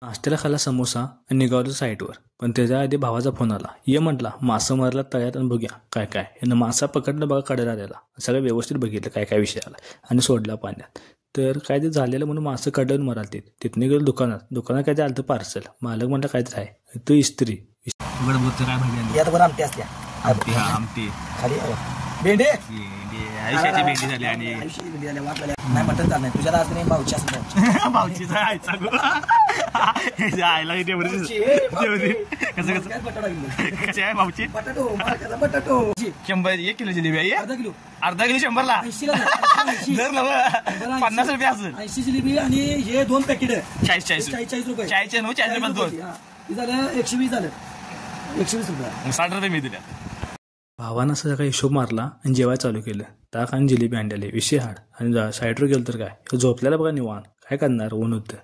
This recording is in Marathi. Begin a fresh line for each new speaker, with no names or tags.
नाश्त्याला खाल्ला समोसा आणि निघालो साईटवर. पण त्याच्या आधी भावाचा फोन आला. ये म्हटला, मासं मारला तळ्यात आणि बघूया काय काय. यानं मासा पकडलं बघा कडेला आलेला. सगळं व्यवस्थित बघितलं काय काय विषय आला आणि सोडला पाण्यात. तर काय ते झालेलं म्हणून मासं कडून मराल तिथनं गेलो दुकानात काय ते आलं पार्सल. मालक म्हटलं काय तर आहे तो इस्त्री.
आमटी
खाली भेंडे
आयुष्याची भेटी झाली आणि
नाही म्हणतात चालणार तुझ्या आज नाही भाऊची असं
भाऊचीचा आयचा आयला कसं कसे आहे भाऊची
बटाटो बटाटो
1 किलो जिलेबी आहे. अर्धा किलो 100ला 50 रुपये असेल.
80 जिलेबी आणि हे 2 पॅकेट
40
रुपये
40 रुपये 2
झालं 120 झालं 120 रुपये
60 रुपये मी दिल्या.
भावानं असं सगळा हिशोब मारला आणि जेवायला चालू केलं. ताक आणि जिलेबी आणलेली विषय हाड आणि साईडवर गेलो तर काय झोपल्याला बघा निवांत. काय करणार ऊन होतं.